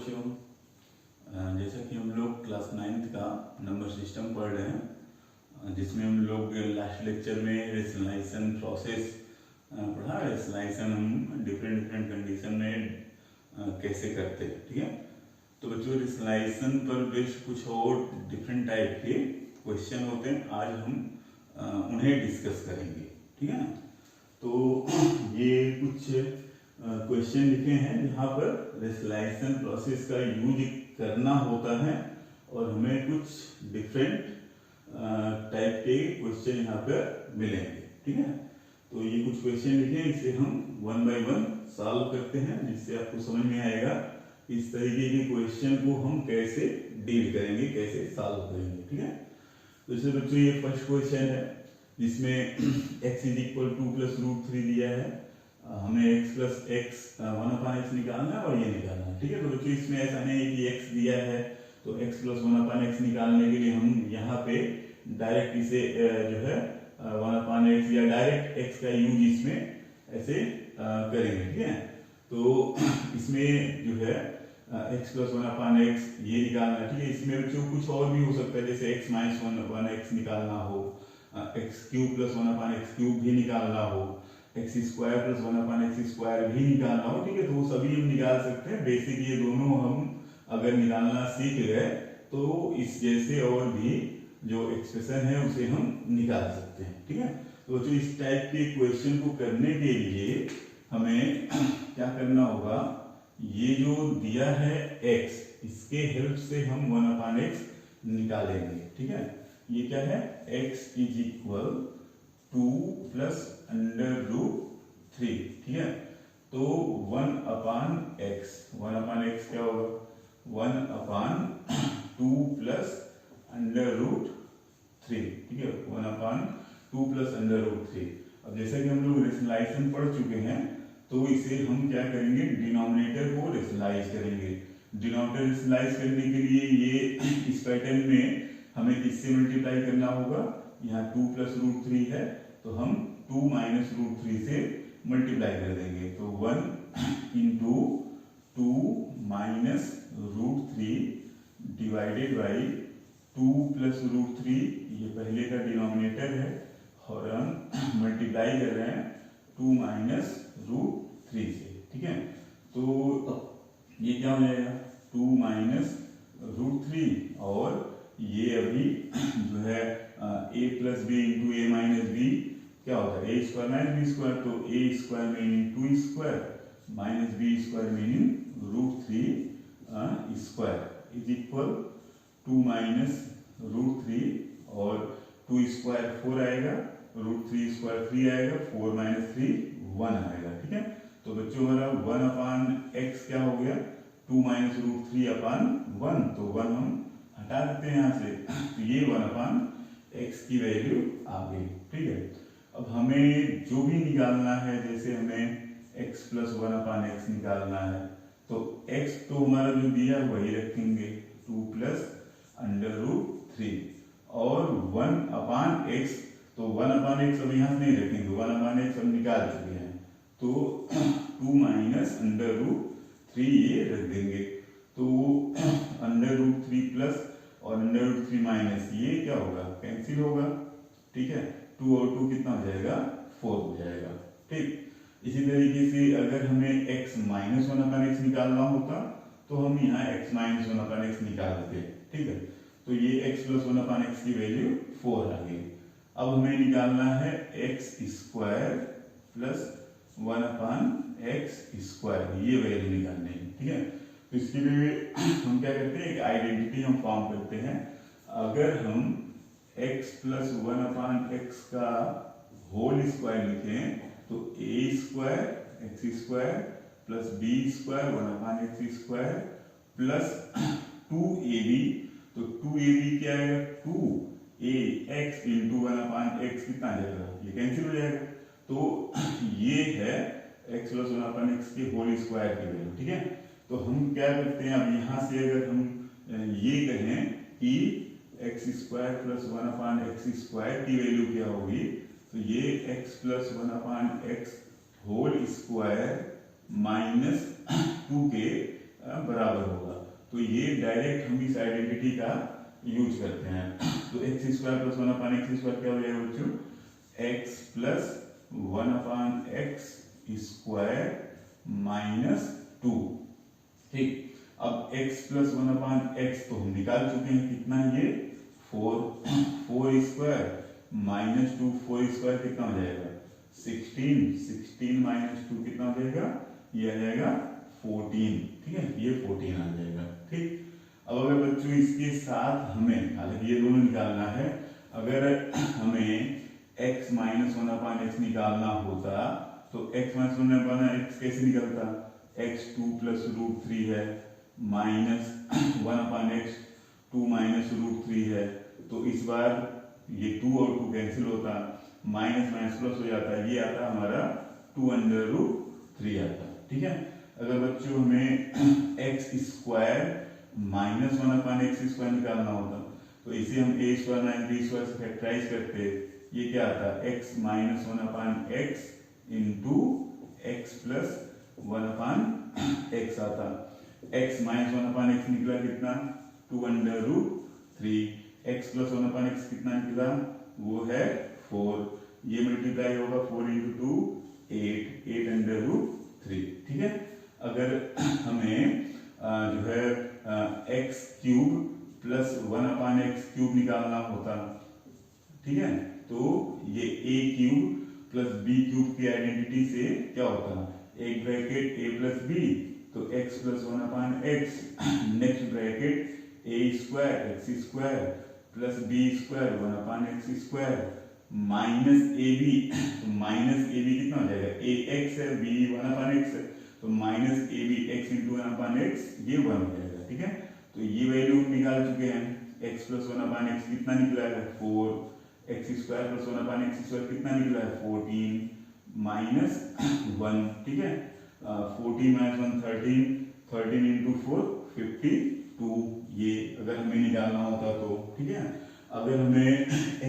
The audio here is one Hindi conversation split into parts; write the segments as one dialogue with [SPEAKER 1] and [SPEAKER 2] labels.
[SPEAKER 1] बच्चों, जैसा कि हम लोग क्लास 9th का नंबर सिस्टम पढ़ रहे हैं, जिसमें हम लोग लास्ट लेक्चर में रेशनलाइजेशन प्रोसेस पढ़ा। रेशनलाइजेशन हम डिफरेंट कंडीशन में कैसे करते हैं, ठीक है। तो बच्चों, रेशनलाइजेशन पर बेस्ड कुछ और डिफरेंट टाइप के क्वेश्चन होते हैं, आज हम उन्हें डिस्कस करेंगे, ठीक है ना। तो ये कुछ क्वेश्चन लिखे हैं जहाँ पर रेशनलाइजेशन प्रोसेस का यूज करना होता है और हमें कुछ डिफरेंट टाइप के क्वेश्चन यहाँ पर मिलेंगे, ठीक है। तो ये कुछ क्वेश्चन लिखे हैं, इसे हम वन बाय वन सॉल्व करते हैं, जिससे आपको समझ में आएगा इस तरीके के क्वेश्चन को हम कैसे डील करेंगे, कैसे सॉल्व करेंगे, ठीक है। तो जैसे बच्चों, ये फर्स्ट क्वेश्चन है जिसमें x is equal to plus root 3 दिया है, हमें x प्लस एक्स 1/x निकालना है और ये निकालना है, ठीक है। तो बच्चों, इसमें ऐसा नहीं है कि x दिया है तो x प्लस 1/x निकालने के लिए हम यहाँ पे डायरेक्ट इसे जो है 1/x या डायरेक्ट x का यूज इसमें ऐसे करेंगे, ठीक है। तो इसमें जो है x प्लस 1/x ये निकालना है, ठीक है। इसमें बच्चों कुछ और भी हो सकता है, जैसे x माइनस 1/x निकालना हो, x cube plus 1/x cube भी निकालना हो, x square plus 1/x square भी निकालना हो, ठीक है। तो वो सभी हम निकाल सकते हैं। बेसिक ये दोनों हम अगर निकालना सीख गए तो इस जैसे और भी जो एक्सप्रेशन है उसे हम निकाल सकते हैं, ठीक है। तो जो इस टाइप के क्वेश्चन को करने के लिए हमें क्या करना होगा, ये जो दिया है x, इसके हेल्प से हम 1/x निकालेंगे, ठीक है। ये क्या है, x is equal 2 plus under root 3, ठीक है। तो 1/x क्या होगा, 1/2 प्लस अंडर रूट 3, ठीक है। 1/2 प्लस अंडर रूट 3। अब जैसा कि हम लोग रेशनलाइजेशन पढ़ चुके हैं, तो इसे हम क्या करेंगे, डिनोमिनेटर को रेशनलाइज करेंगे। डिनोमिनेटर रेशनलाइज करने के लिए ये इस पैटर्न में हमें किससे मल्टीप्लाई करना होगा, यहाँ 2 प्लस रूट 3 है तो हम 2 माइनस रूट 3 से मल्टीप्लाई कर देंगे। तो 1 into 2 minus root 3 divided by 2 plus root 3, ये पहले का डिनोमिनेटर है और हम मल्टीप्लाई कर रहे हैं 2 माइनस रूट 3 से, ठीक है। तो ये क्या हो जाएगा, 2 माइनस रूट 3 और ये अभी जो है a plus B into A minus B क्या होता है, A square minus B square. तो A square meaning 2 square minus B square meaning root 3 square is equal 2 minus root 3 और 2 स्क्वायर 4 आएगा, रूट 3 स्क्वायर 3 आएगा, 4 माइनस 3 1 आएगा, ठीक है। तो बच्चों हमारा 1/x क्या हो गया, 2 माइनस रूट 3/1, तो 1 हम हटा देते हैं यहाँ से, तो ये 1/x की वैल्यू आ गई, ठीक है। अब हमें जो भी निकालना है, जैसे हमें x प्लस 1/x निकालना है, तो x तो हमारा जो दिया वही रखेंगे 2 प्लस अंडर रूट 3 और 1/x, तो 1/x अब यहाँ नहीं रखेंगे, 1/x हम निकाल चुके हैं, तो 2 माइनस अंडर रूट 3 ये रख देंगे। तो अंडर रूट 3 प्लस और अंडर रूट 3 माइनस ये क्या होगा, कैंसिल होगा, ठीक है। 2 और 2 कितना हो जाएगा, 4 हो जाएगा, ठीक। इसी तरीके से अगर हमें x माइनस 1/x निकालना होता तो हम यहाँ x माइनस 1/x निकाल देते, ठीक है। तो ये x प्लस 1/x की वैल्यू 4 आ गई। अब हमें निकालना है x square plus 1/x square, ये वैल्यू निकालनी है, ठीक है। तो इसके लिए हम क्या करते हैं, एक आइडेंटिटी हम फॉर्म करते हैं। अगर हम x प्लस 1/x का होल स्क्वायर लिखें तो a square x square plus b square 1/x square plus 2ab, तो 2ab क्या है, 2ax इंटू 1/x कितना आ जाएगा, ये कैंसिल हो जाएगा। तो ये है x प्लस 1/x के होल स्क्वायर की वैल्यू, ठीक है। तो हम क्या करते हैं, अब यहाँ से अगर हम ये कहें कि x square plus 1/x square की वैल्यू क्या होगी, तो ये x plus 1/x whole square minus 2 के बराबर होगा। तो ये डायरेक्ट हम इस आइडेंटिटी का यूज करते हैं। तो x square plus 1/x square क्या हो जाएगा बच्चों, x plus 1/x square minus 2। ठीक, अब x प्लस 1/x तो हम निकाल चुके हैं, कितना ये 4 स्क्वायर माइनस 2, 4 स्क्वायर कितना हो जाएगा 16 माइनस 2 कितना हो जाएगा, ये आ जाएगा 14। ठीक है, ये 14 आ जाएगा। ठीक, अब अगर बच्चों इसके साथ हमें, हालांकि ये दोनों निकालना है, अगर हमें x माइनस 1/x निकालना होता तो x माइनस 1/x कैसे निकलता, x 2 प्लस रूट 3 है माइनस 1/x 2 माइनस रूट 3 है। तो इस बार ये 2 और 2 कैंसिल होता, माइनस माइनस प्लस हो जाता है, ये आता हमारा 2√3 आता। ठीक है, अगर बच्चों हमें x square minus 1/x square निकालना होता तो इसे हम a square minus b square से फैक्टराइज करते, ये क्या आता x minus 1/x into x plus 1/x आता। x माइनस 1/x निकला कितना 2√3, x प्लस 1/x कितना निकला वो है 4, ये मल्टीप्लाई होगा 4 इंटू 2 8√3। ठीक है, अगर हमें जो है x cube plus 1/x cube निकालना होता, ठीक है, तो ये a cube plus b cube की आइडेंटिटी से क्या होता, एक ब्रैकेट a प्लस b तो x plus 1/x, next bracket a square x square plus b square 1/x square minus ab, तो माइनस ab कितना हो जाएगा, ax है b 1/x है तो minus ab x into 1/x ये 1 हो जाएगा। ठीक है, तो ये वैल्यू निकाल चुके हैं, x प्लस 1/x कितना निकला है 4, x square plus 1/x square कितना निकला है 14 माइनस 1। ठीक है, 14 माइनस 1 13, 13 इंटू 4 52, ये अगर हमें निकालना होता तो। ठीक है, अगर हमें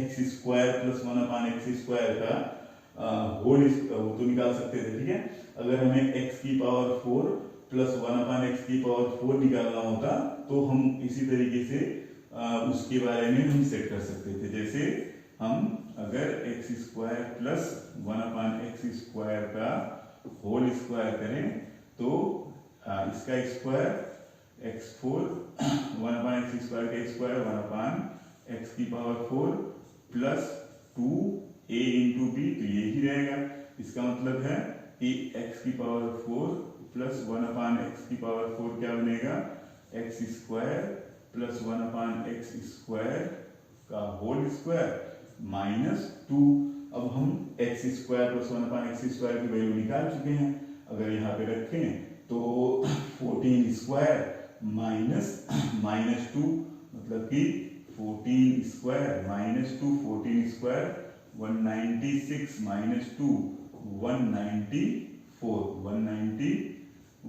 [SPEAKER 1] x square plus 1/x square का होल वो तो निकाल सकते थे। ठीक है, अगर हमें x की पावर 4 प्लस 1/x की पावर 4 निकालना होता तो हम इसी तरीके से उसके बारे में हम सेट कर सकते थे। जैसे हम अगर x square plus 1/x square का होल स्क्वायर करें तो इसका स्क्वायर x4 1/x स्क्वायर का स्क्वायर 1/x की power 4 plus 2a into b, तो ये ही रहेगा। इसका मतलब है कि x की पावर 4 प्लस 1/x की पावर 4 क्या बनेगा, x square plus 1/x square का होल स्क्वायर माइनस 2। अब हम x square plus 1/x square की वैल्यू निकाल चुके हैं, अगर यहाँ पे रखें तो 14 स्क्वायर माइनस 2 मतलब कि 14 स्क्वायर माइनस 2, 14 स्क्वायर 196 माइनस 2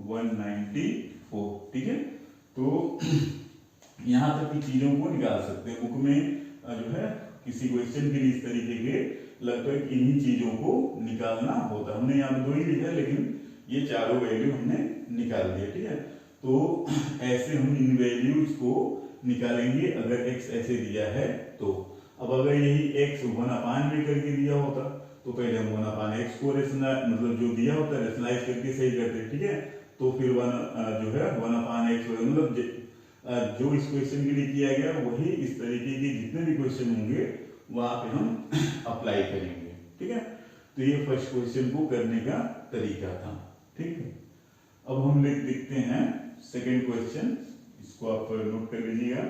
[SPEAKER 1] 194। ठीक है, तो यहाँ तक की चीजों को निकाल सकते हैं। बुक में जो है किसी क्वेश्चन के लिए इस तरीके के लगभग इन्हीं चीजों को निकालना होता। हमने यहाँ 2 ही लिखा लेकिन ये चारों वैल्यू हमने निकाल दिए। ठीक है, तो ऐसे हम इन वैल्यूज को निकालेंगे अगर x ऐसे दिया है तो। अब अगर यही x 1/में करके दिया होता तो पहले हम 1/x को मतलब जो दिया होता रेशनलाइज करके सही करते। ठीक है, तो फिर जो है 1/x मतलब जो इस क्वेश्चन के लिए किया गया वही इस तरीके के जितने भी क्वेश्चन होंगे वहां पे हम अप्लाई करेंगे। ठीक है, तो ये फर्स्ट क्वेश्चन को करने का तरीका था। ठीक है, अब हम देखते हैं सेकंड क्वेश्चन, इसको आप नोट कर लीजिएगा।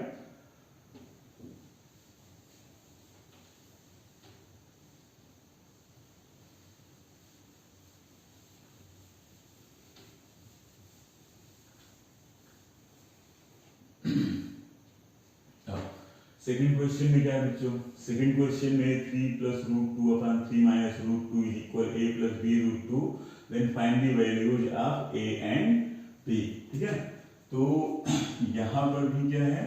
[SPEAKER 1] सेकंड क्वेश्चन में क्या है बच्चों, सेकंड क्वेश्चन में 3 plus root 2/3 minus root 2 is equal a plus b root 2, then find the values of a and b। ठीक है, तो यहाँ पर भी क्या है,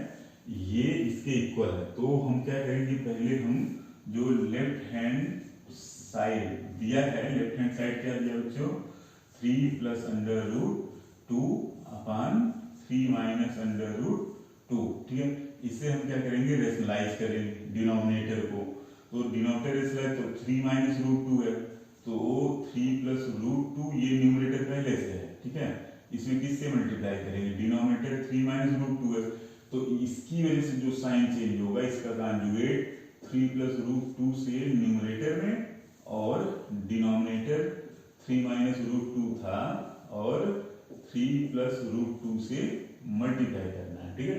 [SPEAKER 1] ये इसके इक्वल है, तो हम क्या करेंगे, पहले हम जो लेफ्ट हैंड साइड दिया है, लेफ्ट हैंड साइड क्या दिया बच्चों 3 plus under root 2/3 3 minus under root 2, ठीक है। इसे हम क्या करेंगे, रेशनलाइज करेंगे डिनोमिनेटर को। तो डिनोमिनेटर रेशनलाइज तो 3 माइनस रूट 2 है, तो 3 प्लस रूट 2 ये न्यूमरेटर पहले से है, ठीक है। इसमें किससे मल्टीप्लाई करेंगे, डिनोमिनेटर 3 माइनस रूट 2 है, तो इसकी वजह से जो साइन चेंज होगा इसका कॉन्जुगेट 3 प्लस रूट 2 से न्यूमरेटर में, और डिनोमिनेटर 3 माइनस रूट 2 था और 3 प्लस रूट 2 से मल्टीप्लाई करना है, ठीक है।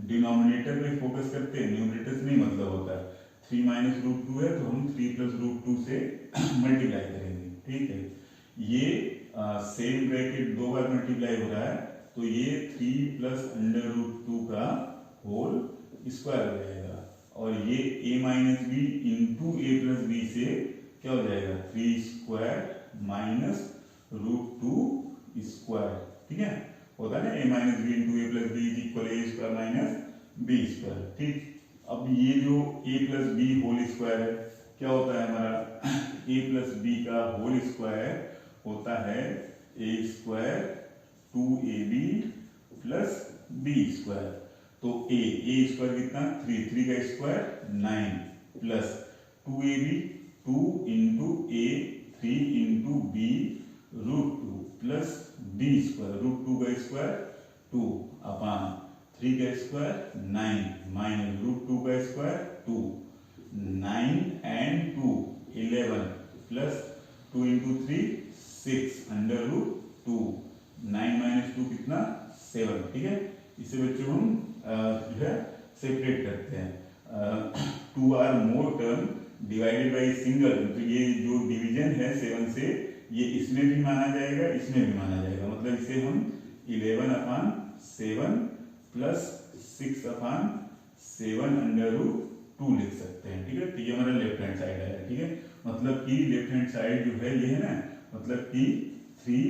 [SPEAKER 1] डिनोमिनेटर पे फोकस करते हैं, न्यूमरेटर से नहीं मतलब होता है। 3 माइनस रूट 2 है तो हम 3 प्लस रूट 2 से मल्टीप्लाई करेंगे, ठीक है। ये सेम ब्रैकेट 2 बार मल्टीप्लाई हो रहा है, तो ये 3 प्लस अंडर रूट 2 का होल स्क्वायर हो जाएगा, और ये a minus B into A plus B से क्या हो जाएगा, 3 स्क्वायर माइनस रूट 2 स्क्वायर, ठीक है। होता है ना, a minus B into A plus B is equal A square minus B square, ठीक। अब ये जो a plus B whole square है, क्या होता है हमारा, a प्लस बी का होल स्क्वायर होता है a square 2ab plus B square. तो a स्क्वायर कितना, 3 का square 9 plus 2ab 2 into A 3 into B root 2 plus B square root 2 का स्क्वायर 2 अपान 3 का स्क्वायर 9 माइनस रूट 2 का square 2, 9 and 2 11 plus 2 into 3 6 under root 2, 9 minus 2 कितना 7, ठीक है। इसे बच्चों हम जो है सेपरेट करते हैं, 2 or more term divided by single, तो ये जो डिवीजन है 7 से, ये इसमें भी माना जाएगा इसमें भी माना जाएगा, मतलब इसे हम 11 upon 7 plus 6 upon 7 under root 2 लिख सकते हैं, ठीक है। तो ये हमारा लेफ्ट हैंड साइड है, ठीक है। मतलब कि लेफ्ट हैंड साइड जो है ये है ना, मतलब कि 3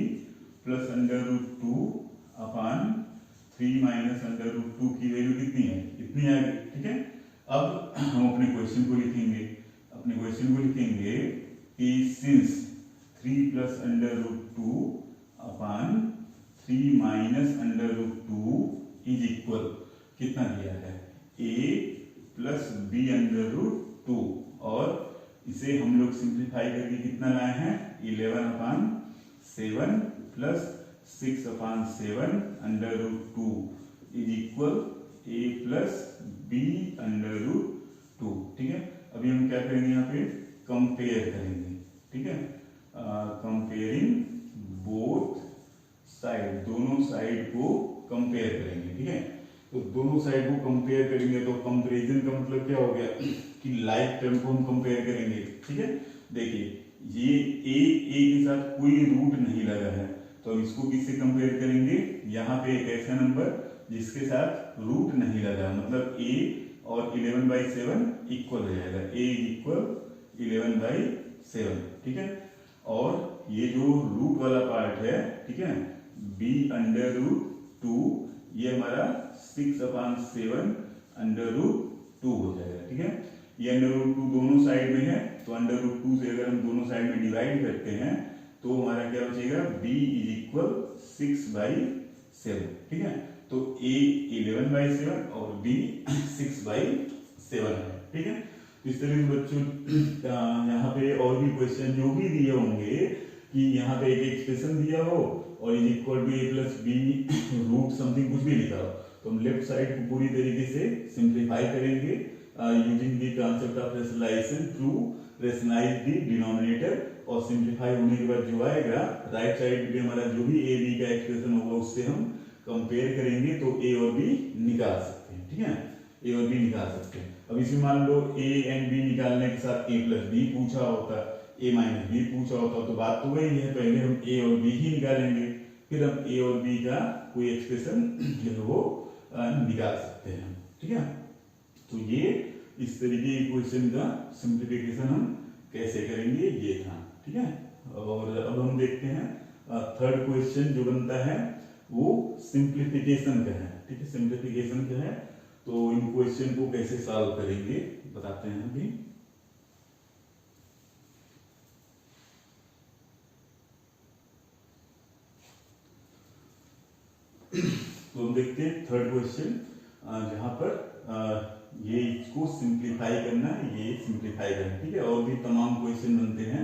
[SPEAKER 1] plus under root 2 upon 3 minus under root 2 की वैल्यू कितनी है, इतनी आएगी, ठीक है। अब हम अपने क्वेश्चन को लिखेंगे, कि since 3 plus under root 2 upon 3 minus under root 2 is equal, कितना दिया है, a plus B under root 2, और इसे हम लोग सिंप्लीफाई करके कितना लाए हैं, 11 upon 7 plus 6 upon 7 under root 2 is equal a plus B under root 2, ठीक है। अभी हम क्या करेंगे, यहाँ पे कंपेयर करेंगे, ठीक है। कंपेयरिंग बोथ साइड, दोनों साइड को कंपेयर करेंगे, ठीक है। तो दोनों साइड को कंपेयर करेंगे, तो कंपैरिजन का मतलब क्या हो गया कि लाइक टर्म को हम कंपेयर करेंगे, ठीक है। देखिए ये a के साथ कोई रूट नहीं लगा है, तो हम इसको किससे कंपेयर करेंगे, यहाँ पे एक ऐसा नंबर जिसके साथ रूट नहीं लगा, मतलब a और 11/7 इक्वल हो जाएगा, a इक्वल 11/7, ठीक है। और ये जो रूट वाला पार्ट है, ठीक है, b अंडर रूट 2, ये हमारा 6 अपान 7 अंडर रूट 2 हो जाएगा, ठीक है। ये अंडर रूट 2 दोनों साइड में है, तो अंडर रूट 2 से अगर हम दोनों साइड में डिवाइड करते हैं तो हमारा क्या बचेगा, b इज इक्वल 6/7, ठीक है। तो a 11/7 और b 6/7 है, ठीक है। इस तरह से बच्चों यहाँ पे और भी क्वेश्चन जो भी दिए होंगे कि यहाँ पे एक एक्सप्रेशन दिया हो और is equal to a plus B root something कुछ भी लिखा हो, तो हम लेफ्ट साइड को पूरी तरीके से सिंप्लीफाई करेंगे using the concept of rationalisation through rationalise the denominator, और सिंप्लीफाई होने के बाद जो आएगा राइट साइड पे हमारा जो भी a b का एक्सप्रेशन होगा उससे हम कंपेयर करेंगे, तो a और b निकाल सकते हैं, ठीक है। a और b निकाल सकते हैं। अब इसमें मान लो a एंड b निकालने के साथ a प्लस b पूछा होता, a माइनस b पूछा होता, तो बात तो वही है, पहले हम a और b ही निकालेंगे, फिर हम a और b का कोई एक्सप्रेशन जो है वो निकाल सकते हैं, ठीक है। तो ये इस तरीके के क्वेश्चन का सिंप्लीफिकेशन हम कैसे करेंगे ये था, ठीक है। और अब हम देखते हैं थर्ड क्वेश्चन जो बनता है वो सिंप्लीफिकेशन का है, ठीक है। सिंप्लीफिकेशन का है, तो इन क्वेश्चन को कैसे सॉल्व करेंगे बताते हैं अभी। तो तो हम देखते हैं थर्ड क्वेश्चन, जहाँ पर ये इसको सिंप्लीफाई करना, ये सिंप्लीफाई करना, ठीक है। और भी तमाम क्वेश्चन बनते हैं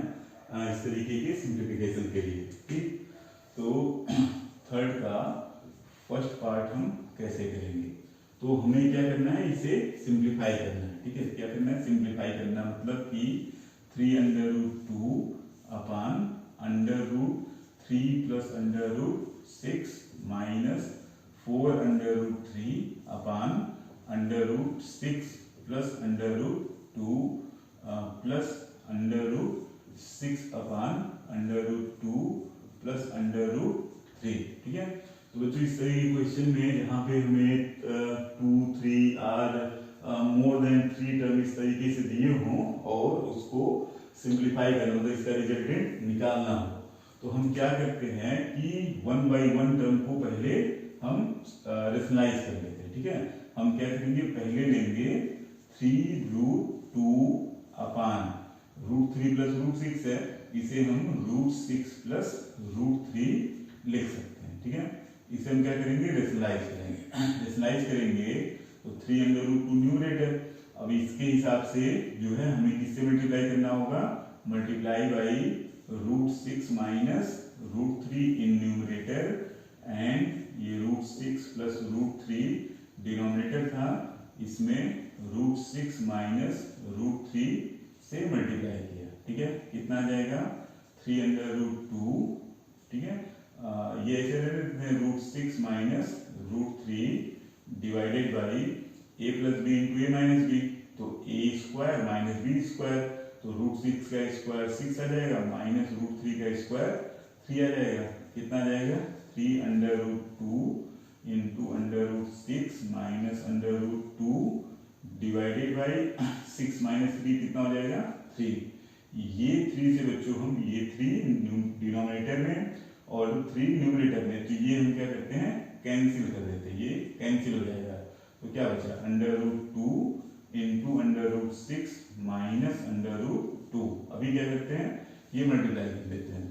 [SPEAKER 1] इस तरीके के सिंप्लीफिकेशन के लिए, ठीक। तो थर्ड का फर्स्ट पार्ट हम कैसे करेंगे, तो हमें क्या करना है, इसे सिंप्लीफाई करना है, ठीक है। क्या करना है, सिंप्लीफाई करना, मतलब कि 3√2 अपान √3 प्लस √6 माइनस 4√3 अपान √6 प्लस √2 प्लस √6 अपान √2 प्लस √3, ठीक है। तो बच्चों इस तरह के क्वेश्चन में जहाँ पे हमें 2, 3 और मोर देन 3 टर्म इस तरीके से दिए हों और उसको सिंप्लीफाई करना, मतलब इसका रिजल्टेंट निकालना हो, तो हम क्या करते हैं कि 1 बाई 1 टर्म को पहले हम रेशनलाइज कर लेते हैं, ठीक है। हम क्या करेंगे, पहले लेंगे 3√2 अपान √3 प्लस √6 है, इसे हम √6 प्लस √3 लिख सकते हैं, ठीक है। इसे हम क्या करेंगे, रेशनलाइज करेंगे। रेशनलाइज करेंगे तो 3√2 न्यूमरेटर, अब इसके हिसाब से जो है हमें किससे मल्टीप्लाई करना होगा, multiply by √6 minus √3 in numerator and ये √6 प्लस √3 डिनोमिनेटर था, इसमें √6 माइनस √3 से मल्टीप्लाई किया, ठीक है। कितना आ जाएगा, 3√2, ठीक है। ये ऐसे √6 minus √3 divided by a plus B into A minus B, तो a square minus B square, तो √6 का स्क्वायर 6 आ जाएगा, माइनस √3 का स्क्वायर 3 आ जाएगा। कितना आ जाएगा, 3√2 into √6 minus √2 divided by 6 minus 3 कितना हो जाएगा, 3। ये 3 से बच्चों हम ये 3 डिनोमिनेटर में और 3 न्यूमरेटर में, तो ये हम क्या करते हैं, कैंसिल कर देते हैं, ये कैंसिल हो जाएगा। तो क्या बचा, √2 इंटू √6 माइनस √2, अभी क्या करते हैं, ये मल्टीप्लाई कर देते हैं,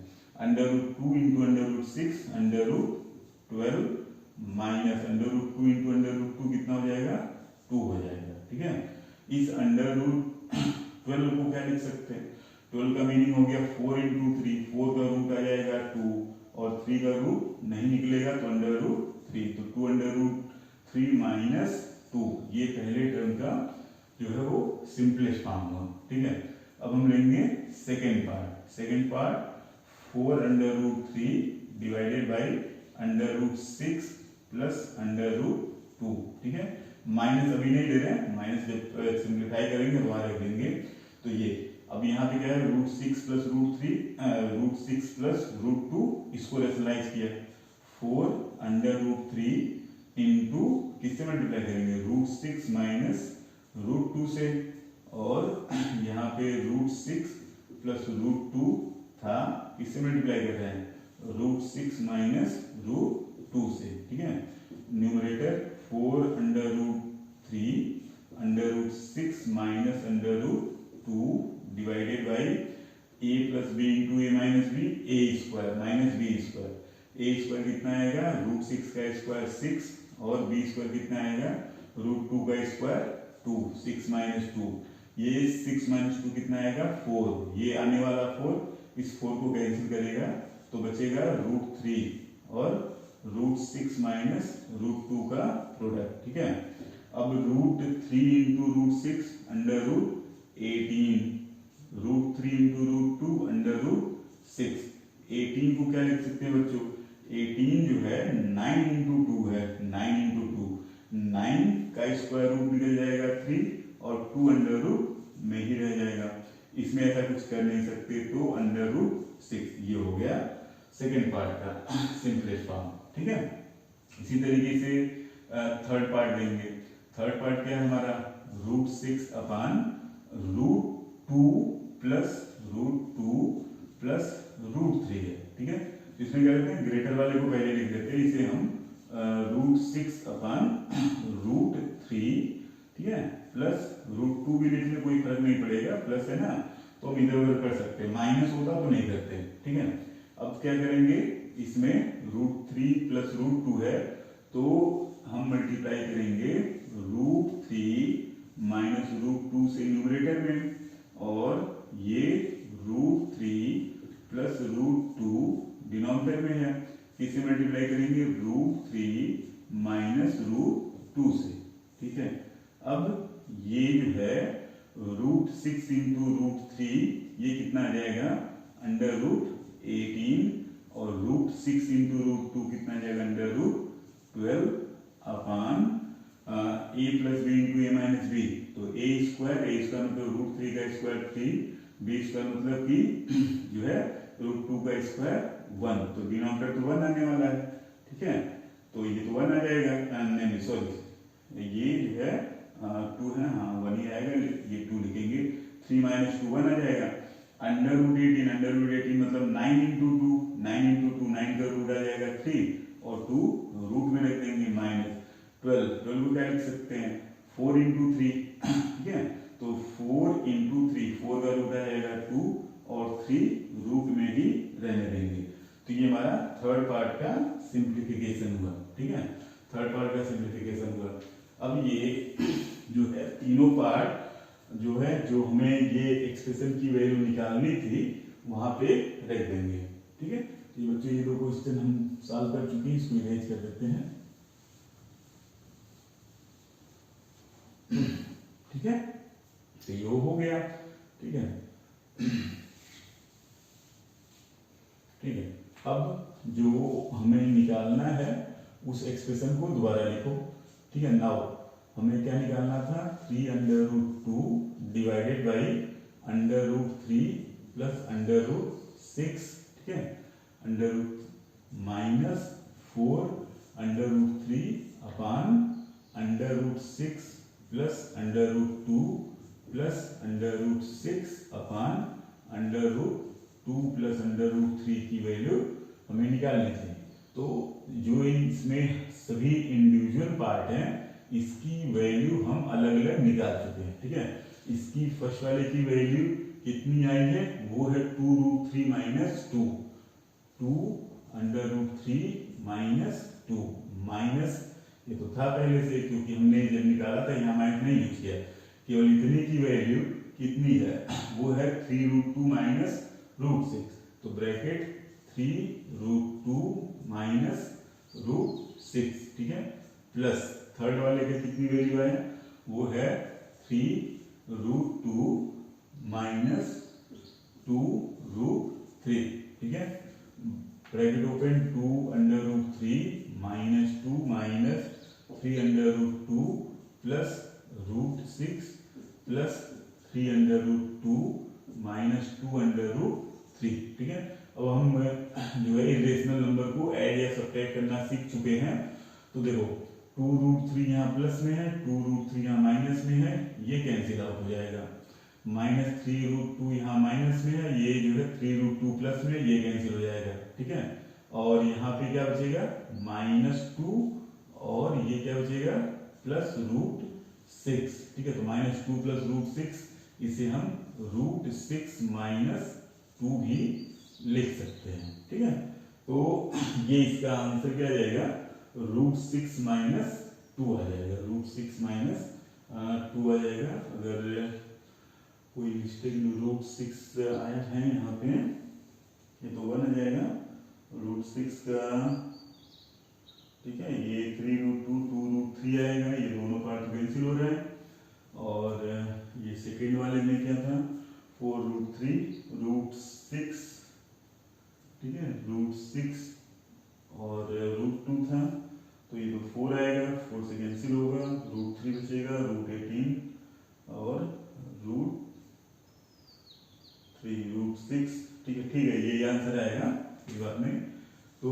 [SPEAKER 1] √2 इंटू √6 √12 माइनस √2 इंटू √2 कितना हो जाएगा, 2 हो जाएगा, ठीक है। इस √12 को क्या लिख सकते हैं, 12 का मीनिंग हो गया 4 इंटू 3, 4 का रूट आ जाएगा 2 और 3 का रूट नहीं निकलेगा तो √3, तो 2√3 माइनस 2, ये पहले टर्म का जो है वो सिंपलेस्ट फॉर्म हुआ, ठीक है। अब हम लेंगे second part 4√3 divided by √6 plus √2, ठीक है। माइनस अभी नहीं ले रहे हैं, माइनस जब सिंप्लीफाई करेंगे वहां रख देंगे, तो ये अब यहाँ पे क्या है, √6 प्लस √6 प्लस √2, इसको रेशनलाइज किया, 4√3 इंटू किससे मल्टीप्लाई करेंगे, √6 माइनस √2 से, और यहाँ पे √6 प्लस √2 था, किससे मल्टीप्लाई कर रहे हैं, √6 माइनस √2 से, ठीक है। Numerator 4√3 √6 minus √2 divided by a plus B into A minus B, A square minus B square, A square कितना आएगा, √6 का स्क्वायर 6 और बी स्क्वायर कितना आएगा, √2 का स्क्वायर 2, 6 माइनस 2, ये 6 माइनस 2 कितना आएगा, 4, ये आने वाला 4 इस 4 को कैंसिल करेगा तो बचेगा √3 और √6 माइनस √2 का प्रोडक्ट, ठीक है। अब √3 इंटू √6 √18, √3 इंटू √2 √6, 18 को क्या लिख सकते हैं बच्चों, 18 जो है 9 इंटू 2 है, 9 इंटू 2, 9 का स्क्वायर रूट निकल जाएगा 3 और 2 अंडर रूट में ही रह जाएगा, इसमें ऐसा कुछ कर नहीं सकते, तो √6, ये हो गया सेकेंड पार्ट का सिंपलेस्ट फॉर्म, ठीक है। इसी तरीके से थर्ड पार्ट लेंगे, थर्ड पार्ट क्या है हमारा, √6 अपान √2 प्लस √2 प्लस √3 है, ठीक है। इसमें क्या करते हैं, ग्रेटर वाले को पहले लिख देते हैं, इसे हम √6 अपान √3, ठीक है, प्लस √2 भी लिखने कोई फर्क नहीं पड़ेगा, प्लस है ना, तो हम इधर उधर कर सकते हैं, माइनस होता तो नहीं करते, ठीक है। अब क्या करेंगे, इसमें √3 प्लस √2 है, तो हम मल्टीप्लाई करेंगे √3 माइनस √2 से न्यूमरेटर में, और ये √3 प्लस √2 डिनोमिनेटर में है। किससे मल्टीप्लाई करेंगे? √3 माइनस √2 से। ठीक है, अब ये जो है √6 इंटू √3, ये कितना आ जाएगा? √18, और √6 इंटू √2 कितना आ जाएगा? √12 upon a plus B into A minus B. तो a स्क्वायर मतलब √3 का स्क्वायर 3, b स्क्वायर मतलब कि जो है √2 का स्क्वायर 1, तो डिनोमिनेटर तो 1 आने वाला है। ठीक है, तो ये तो 1 आ जाएगा, नहीं सॉरी, ये जो है 2 है, हाँ 1 ही आएगा, ये 2 लिखेंगे। 3 माइनस 2 1 आ जाएगा। √18 मतलब 9 इंटू 2, 9 का रूट आ जाएगा 3, और 2 रूट में रख देंगे माइनस 12 को क्या लिख सकते हैं? 4 इंटू 3। ठीक है, तो 4 इंटू 3, 4 का रूट आ जाएगा 2, और 3 रूट में ही रहने देंगे। तो ये हमारा थर्ड पार्ट का सिंप्लीफिकेशन हुआ। ठीक है, थर्ड पार्ट का सिंप्लीफिकेशन हुआ। अब ये जो है तीनों पार्ट जो है, जो हमें ये एक्सप्रेशन की वैल्यू निकालनी थी, वहां पे रख देंगे। ठीक है, ये बच्चों ये दो क्वेश्चन हम सॉल्व कर चुके हैं, इसको इरेज कर देते हैं। ठीक है, तो ये हो गया। ठीक है, ठीक है, अब जो हमें निकालना है उस एक्सप्रेशन को दोबारा लिखो। ठीक है, नाउ हमें क्या निकालना था? 3√2 डिवाइडेड बाई √3 प्लस √6। ठीक है, माइनस 4 √3 अपान √6 प्लस √2 प्लस √6 अपान √2 प्लस √3 की वैल्यू हमें निकालनी थी। तो जो इसमें सभी इंडिविजुअल पार्ट हैं, इसकी वैल्यू हम अलग अलग निकाल चुके हैं। ठीक है, इसकी फर्स्ट वाले की वैल्यू कितनी आई है? वो है 2√3 माइनस 2, 2 √3 माइनस 2, माइनस ये तो था पहले से, क्योंकि हमने जब निकाला था यहाँ माइनस नहीं यूज किया। केवल इतने की वैल्यू कितनी है? वो है 3√2 माइनस √6, तो ब्रैकेट 3√2 माइनस √6। ठीक है, प्लस थर्ड वाले के कितनी वैल्यू है? वो है 3√2 माइनस 2√3। ठीक है, bracket open 2√3 minus 2 minus 3√2 plus √6 plus 3√2 minus 2√3। ठीक है, अब हम जो है इरेशनल नंबर को ऐड या सब्ट्रैक्ट करना सीख चुके हैं। तो देखो 2√3 यहाँ प्लस में है, 2√3 यहाँ माइनस में है, ये कैंसिल आउट हो जाएगा। माइनस 3√2 यहाँ माइनस में है, ये जो है 3√2 प्लस में, ये कैंसिल हो जाएगा। ठीक है, और यहाँ पे क्या बचेगा? -2, और ये क्या बचेगा? प्लस √6। ठीक है, तो -2 प्लस √6, इसे हम √6 माइनस 2 भी लिख सकते हैं। ठीक है, तो ये इसका आंसर क्या जाएगा? √6 माइनस 2 आ जाएगा, √6 माइनस 2 आ जाएगा। अगर कोई मिस्टेक √6 आया है यहाँ पे, ये तो 1 आ जाएगा √6 का। ठीक है, ये 3√2 2√3 आएगा, ये दोनों पार्ट कैंसिल हो रहे हैं। और ये सेकेंड वाले में क्या था? 4√3 √6। ठीक है, √6 और √2 था, तो ये तो 4 आएगा, 4 से कैंसिल होगा, √3 बचेगा, √18 और √6। ठीक है, ये आंसर आएगा, ये बात नहीं। तो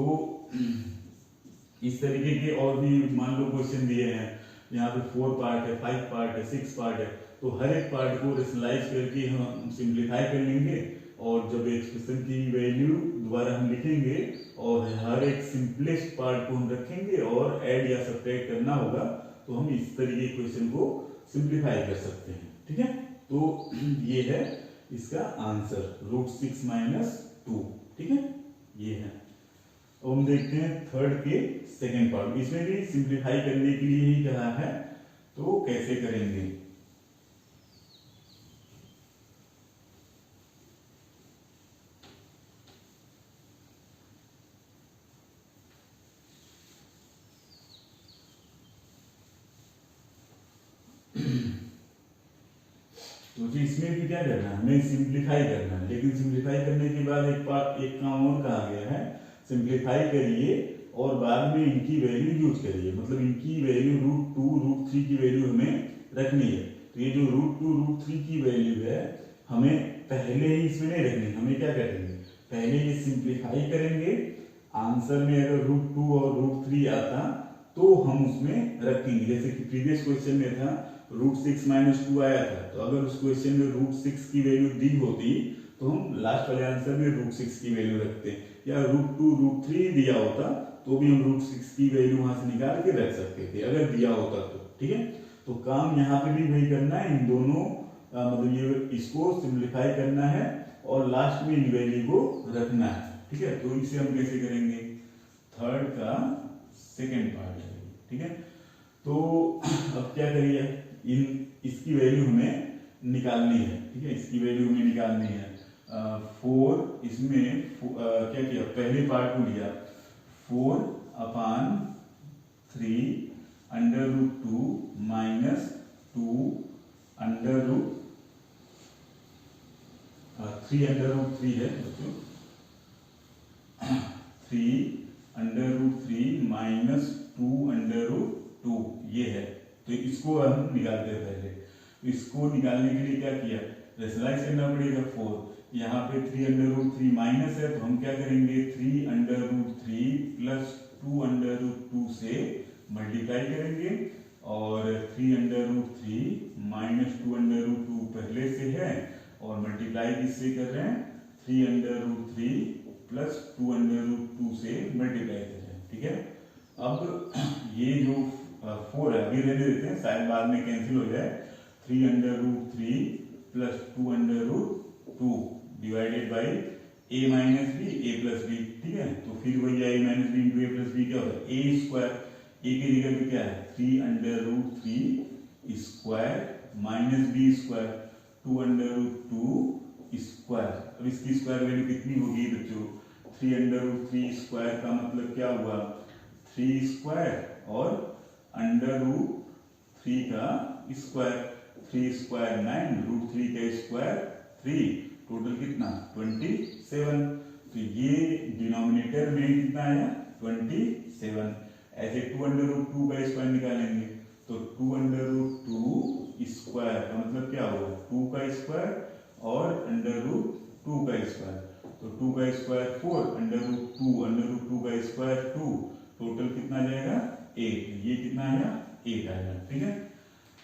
[SPEAKER 1] इस तरीके के और भी मान लो क्वेश्चन दिए हैं, यहाँ पे 4 पार्ट है, 5 पार्ट है, 6 पार्ट है, तो हर एक पार्ट को रेशनलाइज करके हम सिंप्लीफाई कर लेंगे, और जब एक्सप्रेशन की वैल्यू दोबारा हम लिखेंगे और हर एक सिंपलेस्ट पार्ट को हम रखेंगे और ऐड या सब्ट्रैक्ट करना होगा, तो हम इस तरीके के क्वेश्चन को सिंप्लीफाई कर सकते हैं। ठीक है, तो ये है इसका आंसर √6 माइनस 2। ठीक है, ये है। अब हम देखते हैं थर्ड के सेकेंड पार्ट। इसमें भी सिंप्लीफाई करने के लिए ही कहा है, तो कैसे करेंगे। तो जी इसमें भी क्या करना है, हमें सिंप्लीफाई करना है, लेकिन सिंप्लीफाई करने के बाद एक काम और कहा गया है, सिंप्लीफाई करिए और बाद में इनकी वैल्यू यूज करिए। मतलब इनकी वैल्यू √2 √3 की वैल्यू हमें रखनी है। तो ये जो √2 √3 की वैल्यू है हमें पहले ही इसमें नहीं रखनी। हमें क्या करेंगे, पहले ये सिंप्लीफाई करेंगे, आंसर में अगर √2 और √3 आता तो हम उसमें रखेंगे। जैसे कि प्रीवियस क्वेश्चन में था √6 - 2 आया था, तो अगर उस क्वेश्चन में √6 की वैल्यू दी होती तो हम लास्ट वाले आंसर में √6 की वैल्यू रखते, या √2 √3 दिया होता तो भी हम √6 की वैल्यू वहां से निकाल के रख सकते थे अगर दिया होता तो। ठीक है, तो काम यहाँ पे भी वही करना है, इन दोनों मतलब ये इसको सिंप्लीफाई करना है और लास्ट में इन वैल्यू को रखना है। ठीक है, तो इसे हम कैसे करेंगे, थर्ड का सेकेंड पार्ट है। ठीक है, तो अब क्या करिए, इसकी वैल्यू हमें निकालनी है। ठीक है, इसकी वैल्यू हमें निकालनी है। 4 इसमें क्या किया, पहले पार्ट को लिया 4/3 √2 - 2 3√3 है बच्चों, 3√3 - 2√2 ये है। तो इसको हम निकालते हैं पहले। तो इसको निकालने के लिए क्या किया, रेशनलाइज करना पड़ेगा। 4 यहाँ पे 3√3 माइनस है, तो हम क्या करेंगे 3√3 + 2√2 से मल्टीप्लाई करेंगे, और 3√3 - 2√2 पहले से है और मल्टीप्लाई किससे कर रहे हैं, 3√3 + 2√2 से मल्टीप्लाई कर रहे हैं। ठीक है, अब ये जो 4 है अभी रहने देते हैं, शायद बाद में कैंसिल हो जाए। 3√3 + 2√2 divided by a - b a + b। ठीक है, तो फिर वही a - b × a + b क्या होता है, a²। a की जगह पे क्या है 3√3² - b², 2√2²। अब इसकी स्क्वायर वैल्यू कितनी होगी बच्चों, 3√3² का मतलब क्या हुआ, 3² और √3 का स्क्वायर, 3² 9, √3 का स्क्वायर 3, टोटल कितना 27। तो ये डिनोमिनेटर में कितना आया 27। ऐसे 2√2 का स्क्वायर निकालेंगे तो 2√2² का मतलब क्या होगा 2 का स्क्वायर और √2 का स्क्वायर। तो 2 का स्क्वायर 4, √2 का स्क्वायर 2, टोटल कितना जाएगा 8। ये कितना आया 8 आएगा। ठीक है,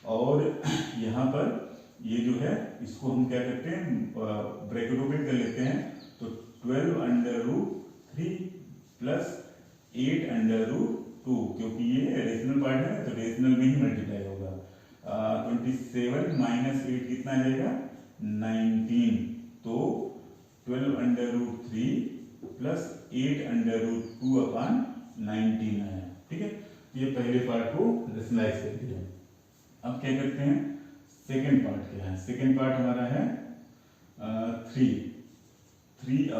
[SPEAKER 1] और यहाँ पर ये जो है इसको हम क्या करते हैं, ब्रैकेट ओपन कर लेते हैं। तो 12√3 + 8√2, क्योंकि ये रेशनल पार्ट है तो रेशनल में ही मल्टीप्लाई होगा। 27 - 8 कितना आ जाएगा 19। तो 12√3 + 8√2/19 आया। ठीक है, ये पहले पार्ट को रेशनलाइज कर दिया। अब क्या करते हैं, सेकेंड पार्ट क्या है, सेकेंड पार्ट हमारा है 3 +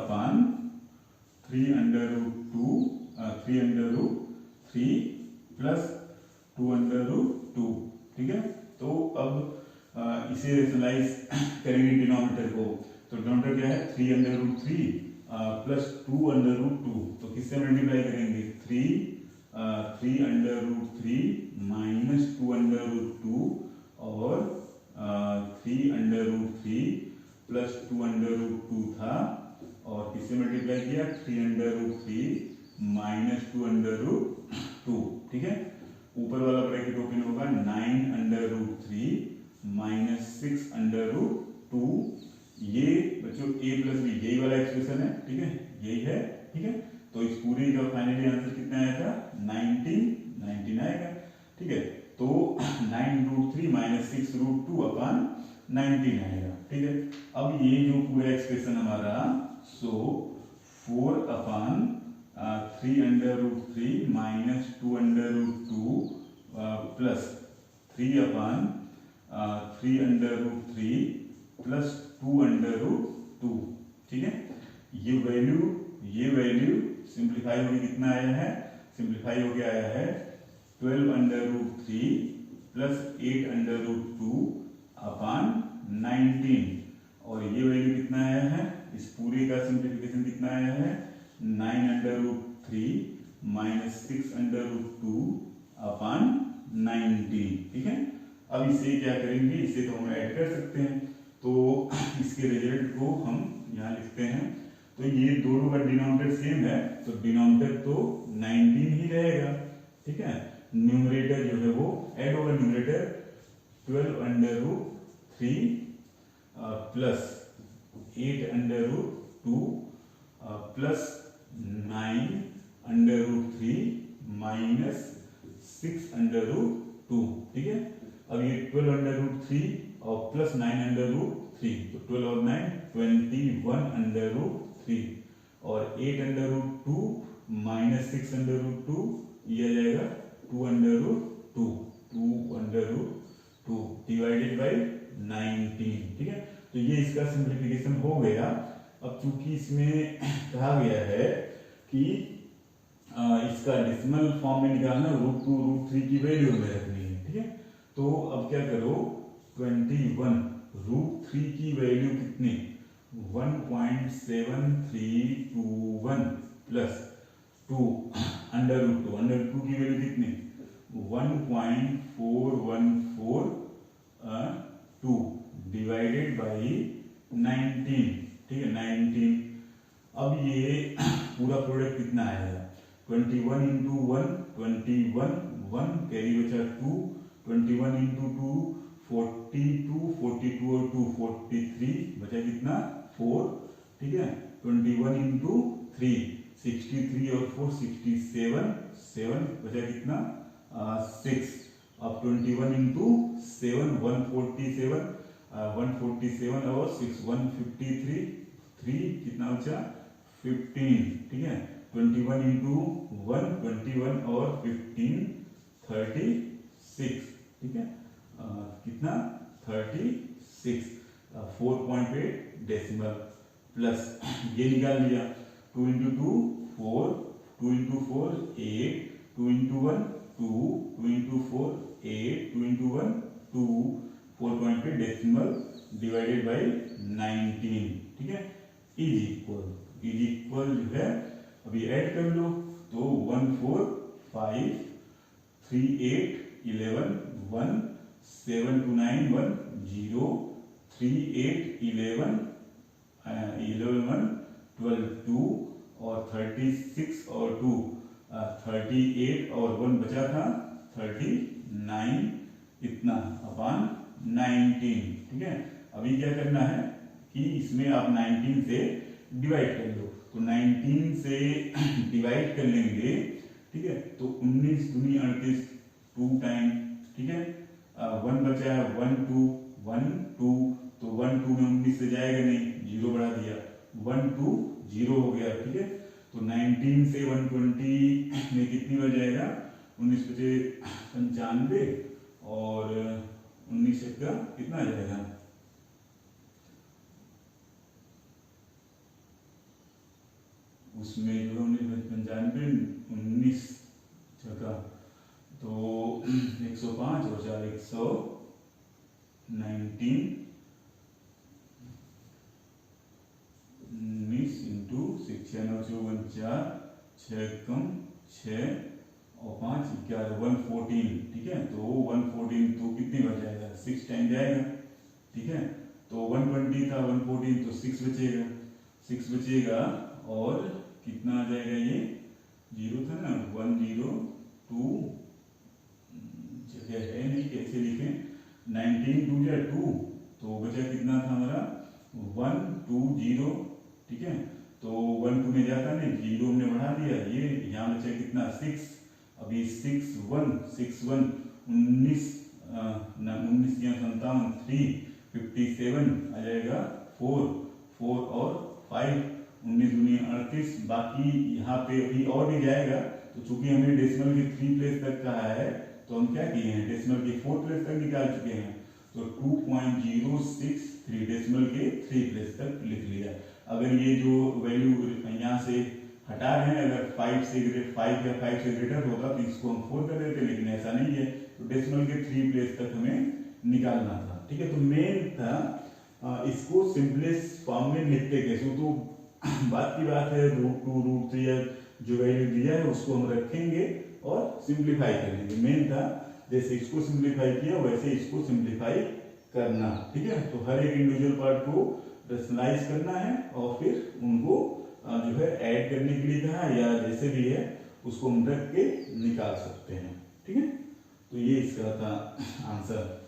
[SPEAKER 1] 2√2। ठीक है, तो अब इसे रेशनलाइज करेंगे डिनोमिनेटर को। तो डिनोमिनेटर क्या है 3√3 + 2√2, तो किससे मल्टीप्लाई करेंगे 3√3 - 2√2 और 3√3 + 2√2 था, और किससे मल्टीप्लाई किया 3√3 - 2√2। ठीक है, ऊपर वाला ब्रैकेट ओपन होगा 9√3 - 6√2। ये बच्चों a + b यही वाला एक्सप्रेशन है। ठीक है, यही है। ठीक है, तो इस पूरे का फाइनली आंसर कितना आया था 19 आएगा। ठीक है, तो 9√3 - 6√2/19 आएगा। ठीक है, अब ये जो पूरा एक्सप्रेशन हमारा 4/3 3 under root 3 minus 2 under root 2 plus 3 upon 3 under root 3 plus 2 under root 2। ठीक है, ये वैल्यू सिंप्लीफाई होकर कितना आया है, सिंप्लीफाई होकर आया है 12 under root 3 plus 8 under root 2 upon 19। और ये वैल्यू कितना आया है, इस पूरे का सिंप्लीफिकेशन कितना आया है 9 under root 3 minus 6 under root 2 upon 19। ठीक है, अब इसे क्या करेंगे, इसे तो हम ऐड कर सकते हैं, तो इसके रिजल्ट को हम यहाँ लिखते हैं। तो ये दोनों का डिनोमिनेटर सेम है, तो डिनोमिनेटर तो 19 ही रहेगा। ठीक है, न्यूमरेटर जो है वो ऐड होगा, numerator 12 under root 3 plus 8 under root 2 plus 9 under root 3 minus 6 under root 2। ठीक है, अब ये 12 अंडर रूट 3 और प्लस 9 अंडर रूट 3, तो 12 और 9 21 अंडर रूट 3 और 8 under root 2 minus 6 under root 2, ये आ जाएगा 2 अंडर रूट 2 डिवाइडेड बाई 19। ठीक है, तो ये इसका सिंप्लीफिकेशन हो गया। अब चूंकि इसमें कहा गया है कि इसका डेसिमल फॉर्म में निकालना, रूट 2 रूट 3 की वैल्यू में रखनी है। ठीक है, तो अब क्या करो, 21 रूट 3 की वैल्यू कितनी 1.7321 plus 2 under root 2, under root 2 की वैल्यू कितनी 1.4142 डिवाइडेड बाई 19। ठीक है, 19। अब ये पूरा प्रोडक्ट कितना आएगा 21 इंटू 1 21, 1 कैरी बचा 2, 21 इंटू 2 42, 42 और 2 43, बचा कितना 4। ठीक है, 21 इंटू 3 63 और 4 67, 7 बचा कितना 6। अब 21 इंटू 7 147, 147 और 6 153, 3 कितना बचा 15। ठीक है, 21 इंटू 1 21 और 15 36। ठीक है, कितना 36, 4.8 डेसिमल प्लस ये निकाल लिया 2 into 2 4, 2 into 4 8, 2 into 1 2, 2 into 4 8, 2 into 1 2, 4.8 decimal divided by 19। ठीक है, इज इक्वल जो है अभी ऐड कर लो, तो 1 4 5 3 8 11 1 7 2 9 1 0 3 8 11 11 1 12 2 और 36 और 2 38 और 1 बचा था 39, इतना अपॉन 19। ठीक है, अभी क्या करना है कि इसमें आप 19 से डिवाइड कर लो, तो 19 से डिवाइड कर लेंगे। ठीक है, तो 19 दूनी 38 2 टाइम। ठीक है, 1 बचा है 1 2 1 2, तो 1 2 में 19 से जाएगा नहीं, 0 बढ़ा दिया 1 2 0 हो गया। ठीक है, तो 19 से 120 में कितनी बच जाएगा 19 बचे 95 और 19 का कितना आ जाएगा उसमें जो 95 19 छका तो 105 और 4 119 19 इंटू 6 9 4 6 कम 6 और 5 11 114। ठीक है, तो 114 तो कितनी बच जाएगा 6 टाइम जाएगा। ठीक है, तो 120 था 114 तो 6 बचेगा और कितना आ जाएगा, ये 0 था ना 102 जगह है नहीं, कैसे लिखें 19 2 जा 2, तो बचा कितना था हमारा 120। ठीक है, तो 1 2 में जाता नहीं, 0 हमने बढ़ा दिया, ये यहाँ बचा कितना 6। अभी 6 1 19 या 57 3 57 आ जाएगा 4 4 और 5 19 दूनी 38, बाकी यहाँ पे अभी और भी जाएगा, तो चूंकि हमें डेसिमल के 3 प्लेस तक कहा है तो हम क्या किए हैं, डेसिमल के 4 प्लेस तक निकाल चुके हैं, तो 2.063 डेसिमल के 3 प्लेस तक लिख लिया। अगर ये जो वैल्यू यहाँ से हटा रहे हैं, अगर 5 से ग्रेटर 5 या 5 से ग्रेटर होता तो इसको हम 4 कर देते, लेकिन ऐसा नहीं है, तो डेसिमल के 3 प्लेस तक हमें निकालना था। ठीक है, तो मेन था इसको सिंपलेस्ट फॉर्म में लिखते कैसे, तो बात की बात है √2 √3 या जो वैल्यू दिया है उसको हम रखेंगे और सिंप्लीफाई करेंगे। मेन था जैसे इसको सिंप्लीफाई किया वैसे इसको सिंप्लीफाई करना। ठीक है, तो हर एक इंडिविजुअल पार्ट को रैशनलाइज करना है और फिर उनको जो है ऐड करने के लिए कहा, या जैसे भी है उसको हम रख के निकाल सकते हैं। ठीक है, तो ये इसका था आंसर।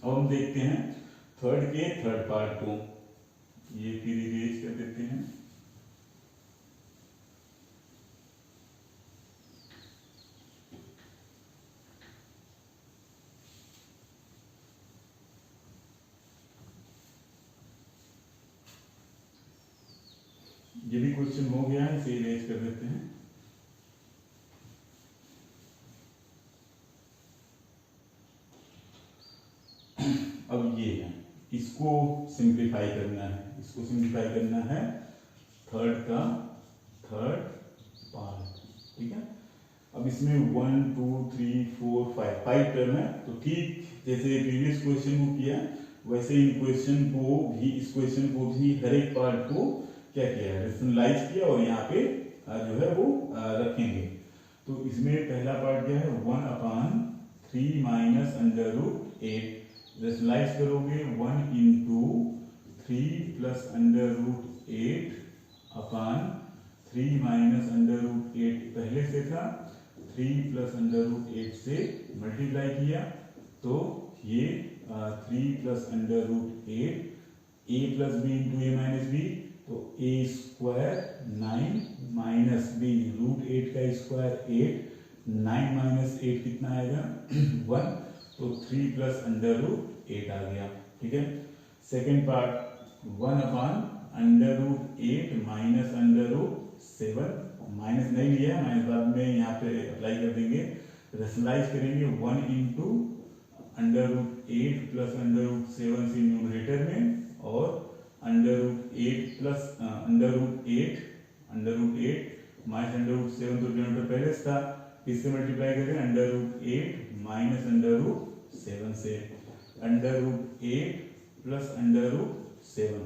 [SPEAKER 1] अब हम देखते हैं थर्ड के थर्ड पार्ट को, ये फिर इरेज कर देते हैं। ये भी क्वेश्चन हो गया है, इसे इरेज कर देते हैं। अब ये है, इसको सिंप्लीफाई करना है, इसको सिंप्लीफाई करना है थर्ड का थर्ड पार्ट। ठीक है, अब इसमें 1 2 3 4 5 टर्म है, तो ठीक जैसे प्रीवियस क्वेश्चन को किया वैसे इन क्वेश्चन को भी, इस क्वेश्चन को भी हर एक पार्ट को क्या किया है, रैशनलाइज किया और यहाँ पे जो है वो रखेंगे। तो इसमें पहला पार्ट क्या है, 1/3 माइनस √8, रैशनलाइज करोगे 1 इंटू 3 प्लस √8 अपान 3 माइनस √8 पहले से था, 3 प्लस √8 से मल्टीप्लाई किया, तो ये 3 plus √8 a plus B into A minus B, तो a स्क्वायर 9 माइनस बी √8 का स्क्वायर 8, 9 माइनस 8 कितना आएगा 1, तो 3 प्लस √8 आ गया। ठीक है, सेकेंड पार्ट 1/√8 माइनस √7, माइनस नहीं लिया है, माइनस बाद में यहाँ पे अप्लाई कर देंगे, रैशनलाइज करेंगे 1 इंटू √8 प्लस √7 से न्यूमरेटर में, और √8 प्लस √8 माइनस √7 तो डिनोमिनेटर पहले था, इससे मल्टीप्लाई करें √8 माइनस √7 से, √8 plus √7,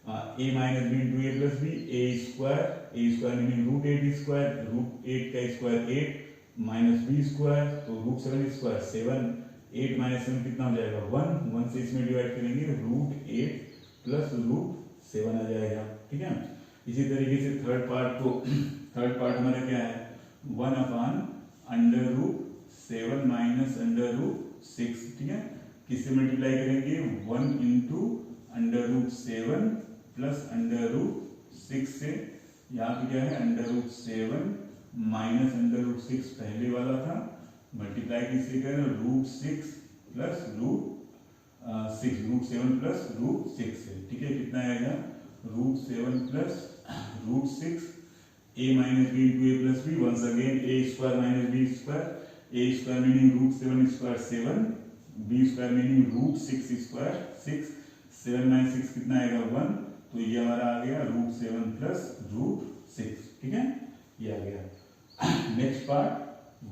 [SPEAKER 1] a minus B into A plus B, a square meaning √8 square, √8 का स्क्वायर 8 माइनस बी स्क्वायर, तो √7 स्क्वायर 7, 8 माइनस 7 कितना हो जाएगा 1 से इसमें डिवाइड करेंगे √8 प्लस √7 आ जाएगा। ठीक है, इसी तरीके से थर्ड पार्ट को, थर्ड पार्ट हमारा क्या है 1/√7 माइनस √6। ठीक है, किससे मल्टीप्लाई करेंगे 1 इंटू √7 प्लस √6 से, यहाँ पे क्या है √7 माइनस √6 पहले वाला था, मल्टीप्लाई किससे करें √6 प्लस √6, √7 प्लस √6 से। ठीक है, कितना आएगा √7 plus √6, a minus B into A plus B, once again a square minus B square, a square meaning √7 square 7, b square meaning √6 square 6, 7 minus 6 कितना आएगा 1, तो ये हमारा आ गया √7 प्लस √6। ठीक है, ये आ गया। नेक्स्ट पार्ट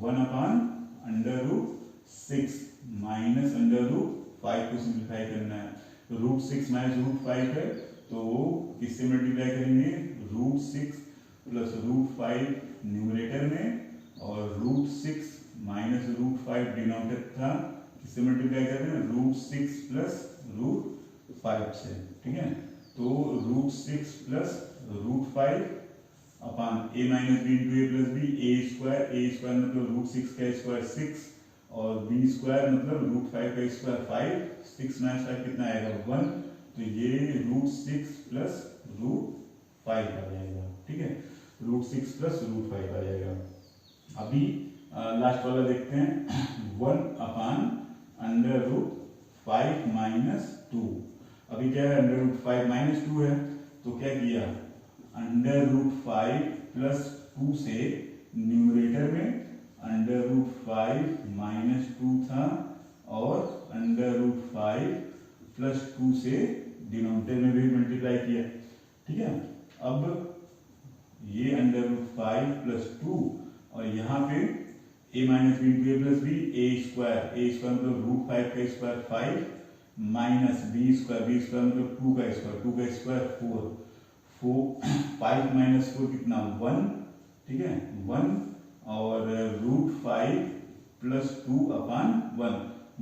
[SPEAKER 1] 1/√6 माइनस √5 को सिंप्लीफाई करना है, तो √6 माइनस √5 है, तो किससे मल्टीप्लाई करेंगे √6 प्लस √5 न्यूमरेटर में, और √6 माइनस √5 डिनोमिनेटर था, किससे मल्टीप्लाई कर रहे हैं √6 प्लस √5 से। ठीक है, तो √6 plus √5 upon a minus B into A plus B, a square मतलब √6 का स्क्वायर 6, और b स्क्वायर मतलब √5 का स्क्वायर 5, 6 माइनस 5 कितना आएगा 1, तो ये √6 प्लस √5 आ जाएगा। ठीक है, √6 प्लस √5 आ जाएगा। अभी लास्ट वाला देखते हैं 1/√5 माइनस 2। अभी क्या है √5 माइनस 2 है, तो क्या किया अंडर रूट 5 प्लस 2 से न्यूमरेटर में अंडर रूट 5 माइनस 2 था और अंडर रूट 5 प्लस 2 से डिनोमिनेटर में भी मल्टीप्लाई किया। ठीक है, अब ये अंडर रूट 5 प्लस 2 और यहाँ पे a minus B into A plus B A square मतलब रूट 5 का स्क्वायर 5 माइनस बी स्क्वायर मतलब 2 का स्क्वायर 4 5 माइनस 4 कितना 1। ठीक है, 1 और रूट 5 प्लस 2 अपान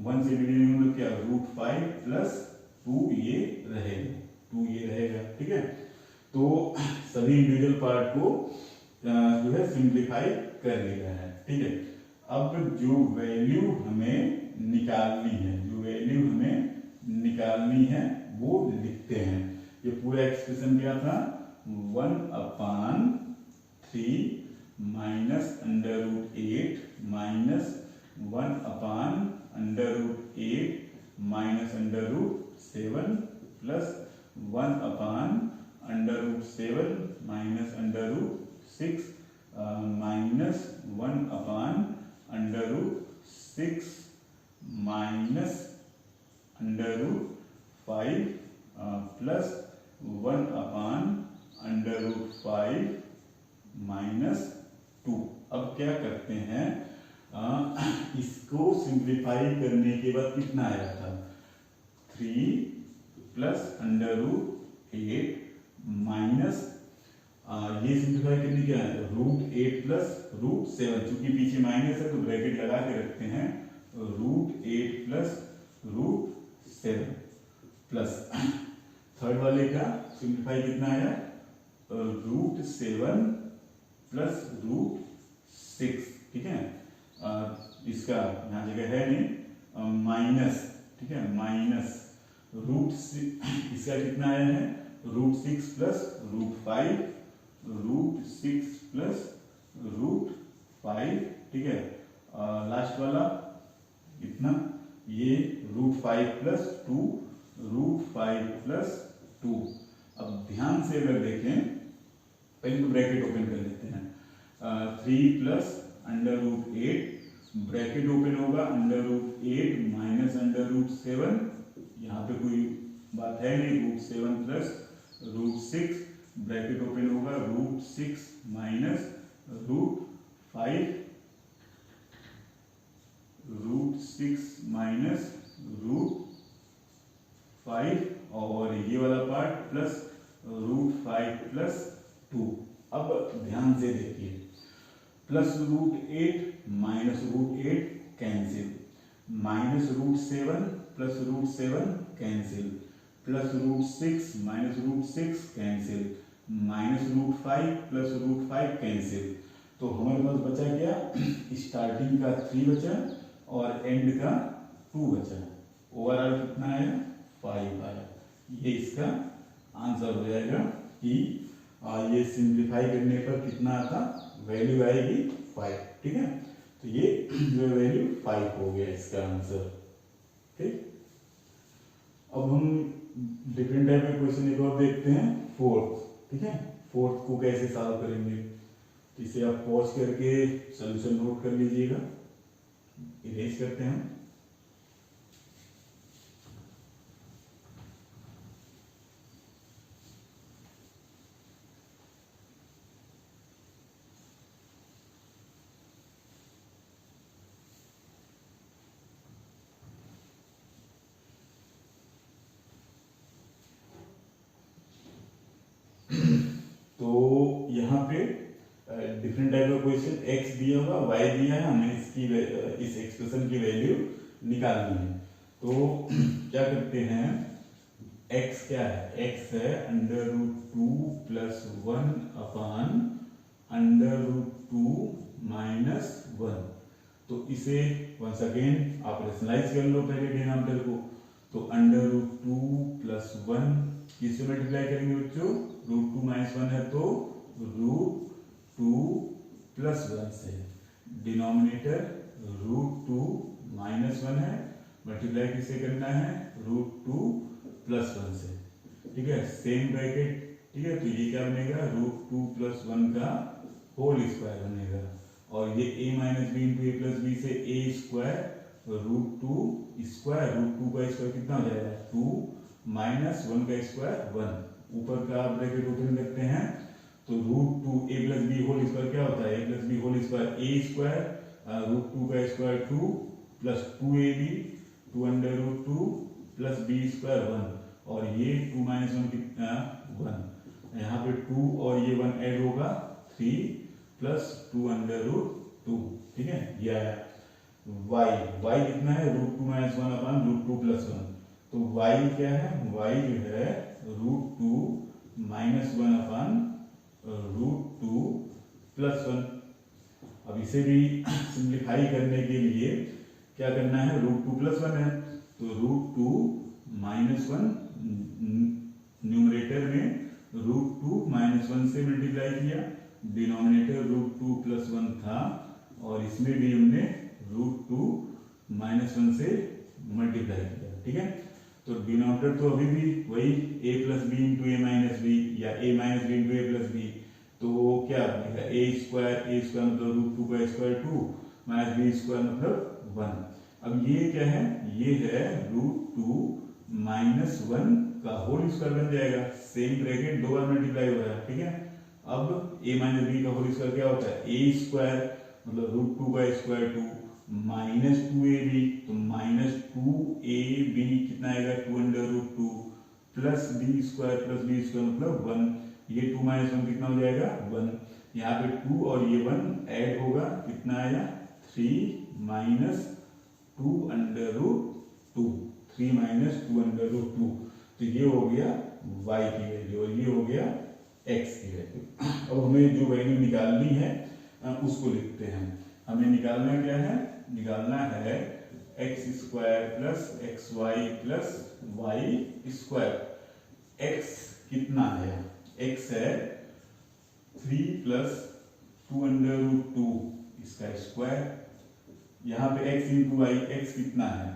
[SPEAKER 1] 1 से डिवाइड मतलब क्या रूट 5 प्लस 2 ये रहेगा। ठीक है, तो सभी इंडिविजुअल पार्ट को जो है सिंप्लीफाई कर लिया है। ठीक है, अब जो वैल्यू हमें निकालनी है वो लिखते हैं। ये पूरा एक्सप्रेशन क्या था 1/3 minus under root 8 minus 1/8 minus under root 7 plus 1/7 minus under root 6 minus 1/6 minus under root 5 plus 1/5 minus 2। अब क्या करते हैं इसको सिंप्लीफाई करने के बाद कितना आया था 3 प्लस अंडर रूट 8 माइनस ये सिंप्लीफाई करने क्या है रूट 8 प्लस रूट 7, चूंकि पीछे माइनस है तो ब्रैकेट लगा के रखते हैं root 8 plus root 7 plus third वाले का सिंप्लीफाई कितना आया रूट 7 प्लस रूट 6। ठीक है, इसका यहाँ जगह है नहीं माइनस। ठीक है, माइनस रूट इसका कितना आया है root 6 plus root 5 root 6 plus root 5। ठीक है, लास्ट वाला इतना ये रूट 5 प्लस 2 रूट 5 प्लस 2। अब ध्यान से अगर देखें पहले तो ब्रैकेट ओपन कर लेते हैं 3 plus under root 8 bracket open होगा under root 8 minus under root 7, यहाँ पे कोई बात है नहीं root 7 plus root 6 bracket open होगा root 6 minus root 5 root 6 minus root 5 और ये वाला पार्ट प्लस रूट 5 प्लस 2। अब ध्यान से देखिए plus root 8 minus root 8 cancel minus root 7 plus root 7 cancel plus root 6 minus root 6 cancel minus root 5 plus root 5 cancel. तो हमारे पास बचा क्या स्टार्टिंग का 3 बचा और एंड का 2 बचा। ओवरऑल कितना आया 5 आया। ये इसका आंसर हो जाएगा कि ये सिंप्लीफाई करने पर कितना आता वैल्यू आएगी 5। ठीक है, तो ये जो वैल्यू 5 हो गया इसका आंसर। ठीक, अब हम डिफरेंट टाइप के क्वेश्चन एक और देखते हैं फोर्थ। ठीक है, फोर्थ को कैसे सॉल्व करेंगे तो इसे आप पॉज करके सॉल्यूशन नोट कर लीजिएगा। इरेज करते हैं तो यहाँ पे डिफरेंट टाइप का क्वेश्चन x दिया हुआ y दिया है, हमें इस एक्सप्रेशन की वैल्यू निकालनी है। तो क्या करते हैं x क्या है x है under root 2 plus 1 upon under root 2 minus 1। तो इसे वंस अगेन आप रेशनलाइज कर लो पहले डिनोमिनेटर को। तो अंडर रूट 2 प्लस 1 किससे मल्टीप्लाई करेंगे बच्चों रूट 2 माइनस 1 है तो रूट 2 प्लस 1 से डिनोमिनेटर रूट 2 माइनस 1 है मल्टीप्लाई किससे करना है रूट 2 प्लस 1 से। ठीक है, सेम ब्रैकेट ठीक है। तो ये क्या बनेगा, √2 + 1 का होल स्क्वायर बनेगा। और ये a - b × a + b से a स्क्वायर √2 स्क्वायर, √2 का स्क्वायर कितना हो जाएगा 2 - 1 का स्क्वायर 1। ऊपर का ब्रैकेट ओपन करते हैं तो √2 a + b होल स्क्वायर क्या होता है, a + b whole square a square √2 का स्क्वायर 2 + 2ab 2√2 + b स्क्वायर 1। और ये 2 - 1 कितना 1, यहाँ पे 2 और ये 1 ऐड होगा 3 + 2√2, ठीक है। ये आया y कितना है √2 - 1 / √2 + 1। तो y क्या है, y जो है √2 - 1 / √2 + 1। अब इसे भी सिंप्लीफाई करने के लिए क्या करना है, √2 + 1 है तो √2 - 1 न्यूमरेटर में √2 - 1 से मल्टीप्लाई किया, डिनोमिनेटर √2 + 1 था और इसमें भी हमने √2 - 1 से मल्टीप्लाई किया, ठीक है। तो डिनोमिनेटर तो अभी भी वही a + b × a - b या a - b × a + b। तो क्या बनेगा a स्क्वायर मतलब √2 का स्क्वायर 2 - b स्क्वायर मतलब 1। अब ये क्या है, ये है √2 - 1 का होल स्क्वायर बन जाएगा। सेम ब्रैकेट दो बार मल्टीप्लाई हो रहा है, ठीक है। अब a - b का होल स्क्वायर क्या होता है, a स्क्वायर मतलब √2 का स्क्वायर 2 - 2ab तो -2ab कितना आएगा 2√2 + b स्क्वायर मतलब 1। ये 2 - 1 कितना हो जाएगा 1, यहाँ पे 2 और ये 1 ऐड होगा कितना आया 3 - 2√2, 3 - 2√2। तो ये हो गया y की वैल्यू और ये हो गया x की वैल्यू। अब हमें जो वैल्यू निकालनी है उसको लिखते हैं। हमें निकालना क्या है, निकालना है x² + xy + y²। x कितना है, x है 3 + 2√2 इसका स्क्वायर। यहाँ पे x × y, x कितना है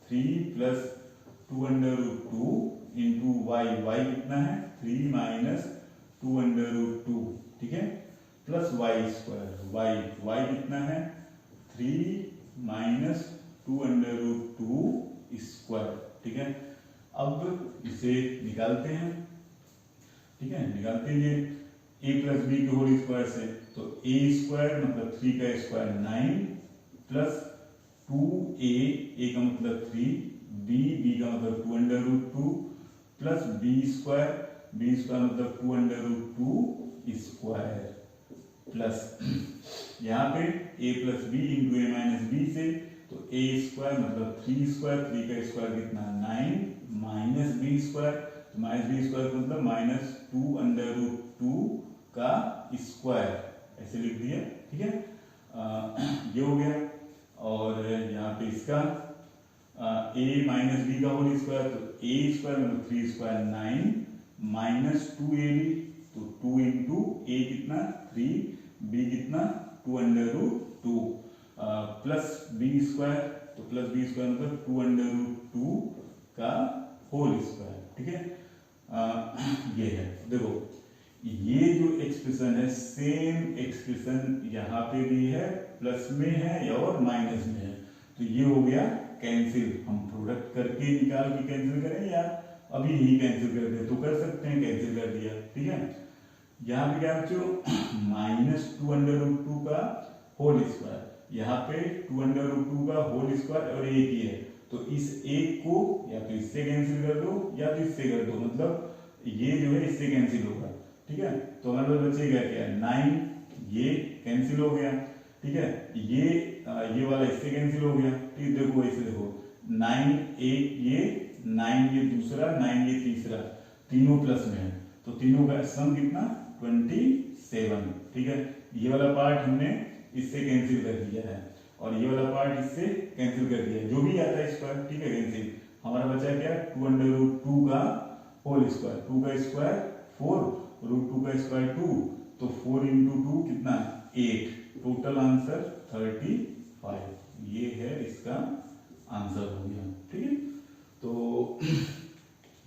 [SPEAKER 1] 3 + 2√2 × y, y कितना है 3 - 2√2, ठीक है, प्लस y², y कितना है 3 - 2√2 स्क्वायर, ठीक है। अब इसे निकालते हैं, ठीक है। निकालते हैं a + b के होल स्क्वायर से, तो a स्क्वायर मतलब 3 का स्क्वायर 9 + 2a का मतलब 3, b का मतलब 2√2 + b स्क्वायर मतलब 2√2 स्क्वायर प्लस यहाँ पे a + b × a - b से, तो a स्क्वायर मतलब 3 स्क्वायर, 3 का स्क्वायर कितना 9 - b स्क्वायर, तो -b स्क्वायर मतलब -2√2 का स्क्वायर, ऐसे लिख दिया, ठीक है। ये हो गया। और यहाँ पे इसका a - b का होल स्क्वायर, तो a स्क्वायर मतलब 3 स्क्वायर 9 - 2ab, तो 2 × a कितना 3, b कितना 2√2 प्लस b स्क्वायर, तो प्लस b स्क्वायर मतलब 2√2 का होल स्क्वायर, ठीक है। ये है, देखो ये जो एक्सप्रेशन है सेम एक्सप्रेशन यहाँ पे भी है, प्लस में है और माइनस में है। तो ये हो गया कैंसिल। हम प्रोडक्ट करके निकाल के कैंसिल करें या अभी ही कैंसिल कर दे तो कर सकते हैं, कैंसिल कर दिया, ठीक है। यहाँ पे क्या बच्चों -2√2 का होल स्क्वायर, यहाँ पे 2√2 का होल स्क्वायर और एक ही है, तो इस एक को या तो इससे कैंसिल कर दो या तो इससे कर दो, मतलब ये जो है इससे कैंसिल होगा, ठीक है। तो हमारे पास बचेगा क्या 9, ये कैंसिल हो गया, ठीक है। ये वाला इससे कैंसिल हो गया, ठीक। देखो ऐसे देखो 9 एक ये 9 ये दूसरा 9 ये तीसरा, तीनों प्लस में है, तो तीनों का सम कितना 27, ठीक है। ये वाला पार्ट हमने इससे कैंसिल कर दिया है और ये वाला पार्ट इससे कैंसिल कर दिया है, जो भी आता है स्क्वायर, ठीक है, कैंसिल। हमारा बचा क्या 2√2 का होल स्क्वायर, 2 का स्क्वायर 4, √2 का स्क्वायर 2, तो 4 × 2 कितना 8, टोटल आंसर 35। ये है इसका आंसर हो गया, ठीक है। तो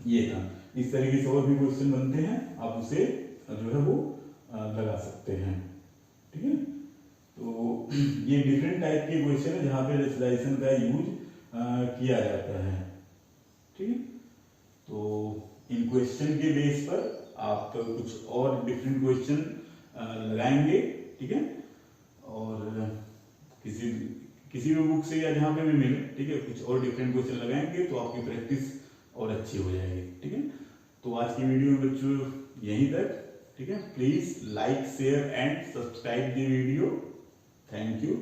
[SPEAKER 1] ये था। इस तरीके से और भी क्वेश्चन बनते हैं, आप उसे जो है वो लगा सकते हैं। ठीक है, तो ये डिफरेंट टाइप के क्वेश्चन है जहाँ पे रेशनलाइजेशन का यूज किया जाता है। ठीक है, तो इन क्वेश्चन के बेस पर आप कुछ और डिफरेंट क्वेश्चन लगाएंगे। ठीक है, और किसी भी बुक से या जहाँ पे भी मिले, ठीक है, कुछ और डिफरेंट क्वेश्चन लगाएंगे तो आपकी प्रैक्टिस और अच्छी हो जाएगी। ठीक है, तो आज की वीडियो में बच्चों यहीं तक। ठीक है, please like share and subscribe the video. Thank you.